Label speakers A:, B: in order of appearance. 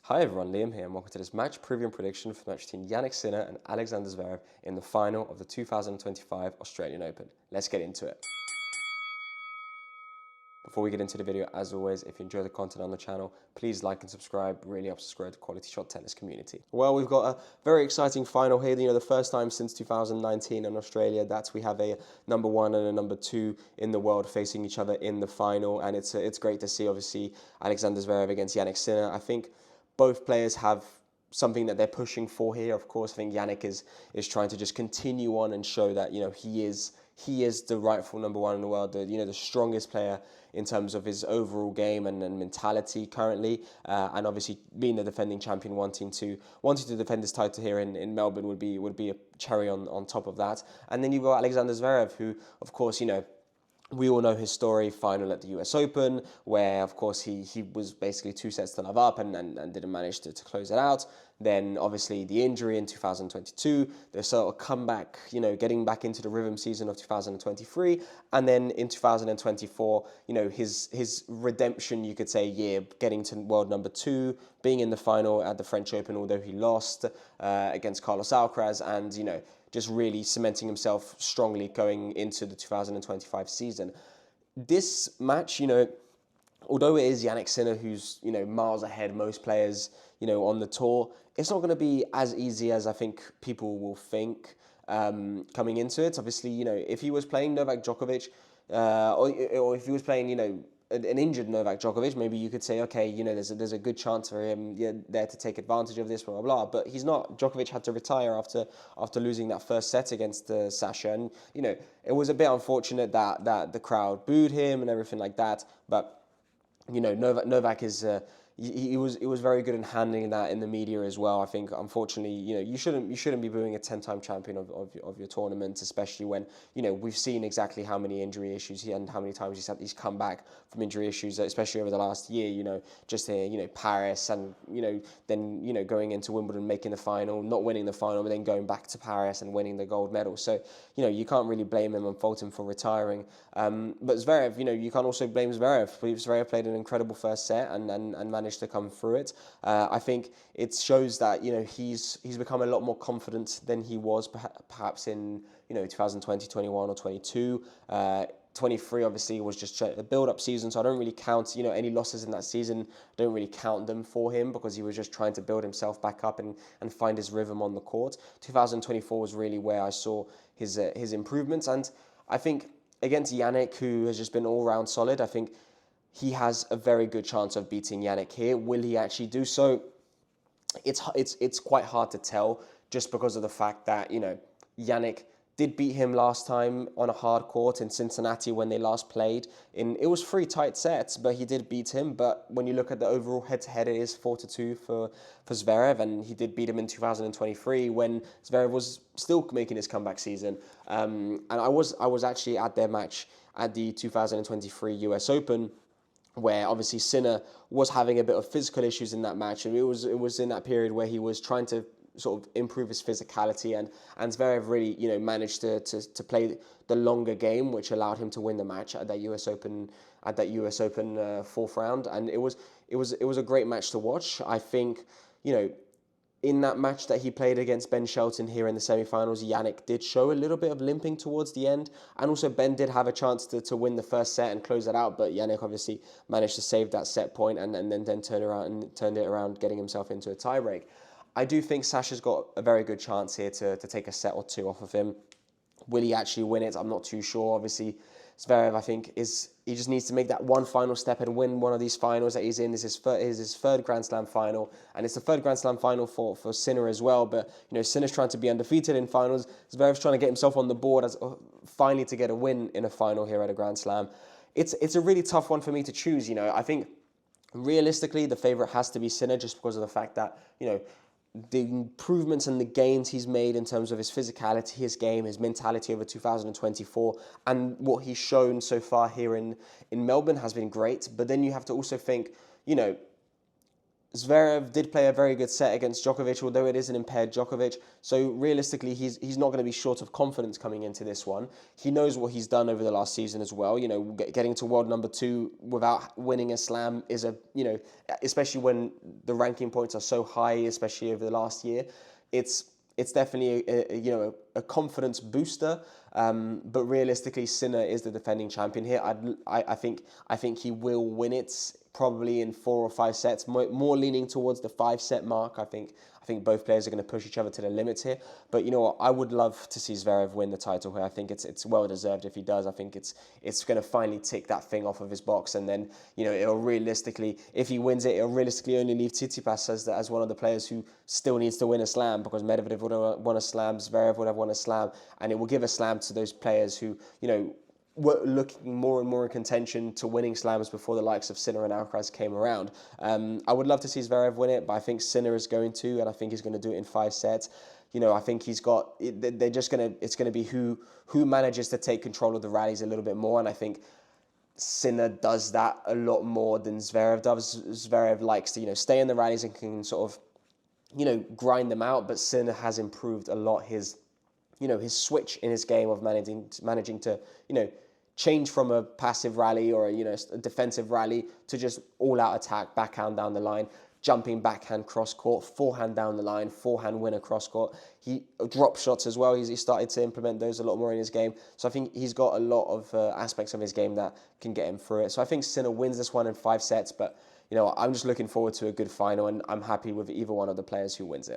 A: Hi everyone, Liam here and welcome to this match preview and prediction for the match between Jannik Sinner and Alexander Zverev in the final of the 2025 Australian Open. Let's get into it. Before we get into the video, as always, if you enjoy the content on the channel, please like and subscribe. Really helps us grow the quality shot tennis community. Well, we've got a very exciting final here. The first time since 2019 in Australia that we have a number one and a number two in the world facing each other in the final, and it's great to see. Obviously, Alexander Zverev against Jannik Sinner. I think both players have something that they're pushing for here. Of course, I think Jannik is trying to just continue on and show that he is the rightful number one in the world, the strongest player in terms of his overall game and mentality currently, and obviously being the defending champion, wanting to defend his title here in Melbourne would be a cherry on top of that. And then you've got Alexander Zverev, who of course we all know his story, final at the US Open, where, of course, he was basically 2 sets to love up and didn't manage to close it out. Then, obviously, the injury in 2022, the sort of comeback, getting back into the rhythm season of 2023. And then in 2024, his redemption, you could say, year, getting to world number 2, being in the final at the French Open, although he lost against Carlos Alcaraz, and, just really cementing himself strongly going into the 2025 season. This match, although it is Jannik Sinner who's, miles ahead most players, on the tour, it's not going to be as easy as I think people will think coming into it. Obviously, if he was playing Novak Djokovic, or if he was playing, an injured Novak Djokovic, maybe you could say, okay, there's a good chance for him there to take advantage of this, blah, blah, blah. But he's not. Djokovic had to retire after losing that first set against Sasha. And, it was a bit unfortunate that the crowd booed him and everything like that. But, Novak is... He was very good in handling that in the media as well. I think, unfortunately, you shouldn't be booing a 10-time champion of your tournament, especially when we've seen exactly how many injury issues and how many times he's come back from injury issues, especially over the last year. Just Paris and then going into Wimbledon, making the final, not winning the final, but then going back to Paris and winning the gold medal. So you can't really blame him and fault him for retiring. But Zverev, you can't also blame Zverev. Zverev played an incredible first set and managed to come through it. I think it shows that he's become a lot more confident than he was perhaps in 2020, 21 or 22. 23 obviously was just a build-up season, so I don't really count any losses in that season. I don't really count them for him because he was just trying to build himself back up and find his rhythm on the court. 2024 was really where I saw his improvements, and I think against Jannik, who has just been all-round solid, I think he has a very good chance of beating Jannik here. Will he actually do so? It's quite hard to tell, just because of the fact that Jannik did beat him last time on a hard court in Cincinnati when they last played. It was 3 tight sets, but he did beat him. But when you look at the overall head-to-head, it is 4-2 for Zverev, and he did beat him in 2023 when Zverev was still making his comeback season. And I was actually at their match at the 2023 US Open, where obviously Sinner was having a bit of physical issues in that match, and it was in that period where he was trying to sort of improve his physicality, and Zverev really managed to play the longer game, which allowed him to win the match at that US Open fourth round, and it was a great match to watch. I think in that match that he played against Ben Shelton here in the semi-finals, Jannik did show a little bit of limping towards the end, and also Ben did have a chance to win the first set and close it out, but Jannik obviously managed to save that set point and then turned it around, getting himself into a tiebreak. I do think Sasha's got a very good chance here to take a set or two off of him. Will he actually win it? I'm not too sure. Obviously, Zverev, I think, he just needs to make that one final step and win one of these finals that he's in. This is his third Grand Slam final, and it's the third Grand Slam final for Sinner as well. But Sinner's trying to be undefeated in finals. Zverev's trying to get himself on the board as finally to get a win in a final here at a Grand Slam. It's a really tough one for me to choose. I think realistically the favorite has to be Sinner, just because of the fact that the improvements and the gains he's made in terms of his physicality, his game, his mentality over 2024, and what he's shown so far here in Melbourne has been great. But then you have to also think, Zverev did play a very good set against Djokovic, although it is an impaired Djokovic. So realistically, he's not going to be short of confidence coming into this one. He knows what he's done over the last season as well. Getting to world number 2 without winning a slam is especially when the ranking points are so high, especially over the last year, it's definitely a confidence booster. But realistically, Sinner is the defending champion here. I think he will win it, probably in 4 or 5 sets, more leaning towards the 5-set mark. I think both players are going to push each other to the limits here. But you know what? I would love to see Zverev win the title here. I think it's well deserved if he does. I think it's going to finally tick that thing off of his box, and then it'll realistically, if he wins it, it'll realistically only leave Tsitsipas as one of the players who still needs to win a slam, because Medvedev would have won a slam, Zverev would have won a slam, and it will give a slam to those players who were looking more and more in contention to winning slams before the likes of Sinner and Alcaraz came around. I would love to see Zverev win it, but I think Sinner is going to, and I think he's going to do it in 5 sets. I think it's going to be who manages to take control of the rallies a little bit more, and I think Sinner does that a lot more than Zverev does. Zverev likes to, stay in the rallies and can sort of, grind them out, but Sinner has improved a lot his switch in his game of managing to, change from a passive rally or a defensive rally to just all-out attack, backhand down the line, jumping backhand cross-court, forehand down the line, forehand winner cross-court. He drop shots as well. He started to implement those a lot more in his game. So I think he's got a lot of aspects of his game that can get him through it. So I think Sinner wins this one in 5 sets, but I'm just looking forward to a good final, and I'm happy with either one of the players who wins it.